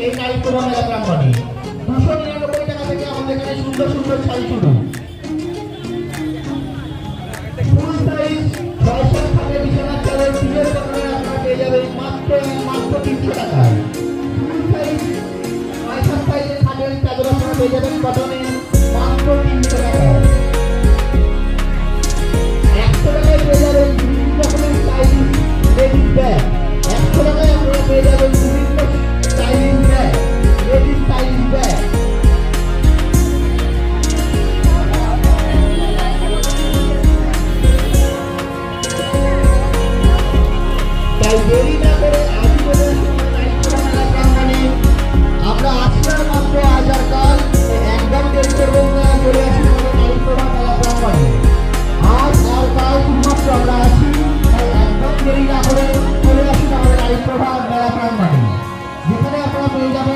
এই নারীপ্রভা মেলা প্রাঙ্গণে 299 টাকা থেকে আমাদের এখানে সুন্দর সুন্দর শাড়ি শুরু। ফুল সাইজ 6 খাটে বিছানার চাদর বিয়ের কারণে আপনারা পেয়ে যাবেন মাত্র 300 টাকায়। ফুল সাইজ 6 সাইজের খাটের চাদর আপনারা পেয়ে যাবেন কটনে মাত্র 300 টাকায়। 100 টাকায় পেয়ে যাবেন বিভিন্ন রকমের সাইজ লেডিস ব্যাগ। 100 টাকায় আপনারা পেয়ে যাবেন বিভিন্ন stylish bag, ladies stylish bag. তাই দেরি না করে আজই চলে আসুন নারীপ্রভা মেলা প্রাঙ্গণে। আমরা আজকাল মাত্র আজ আর কাল একদম দেরি করবেন না, চলে আসুন আমাদের নারীপ্রভা মেলা প্রাঙ্গণে। আজ আর কাল শুধুমাত্র আমরা আছি, তাই একদম দেরি না করে চলে আসুন আমাদের নারীপ্রভা মেলা প্রাঙ্গণে, যেখানে আপনারা পেয়ে যাবেন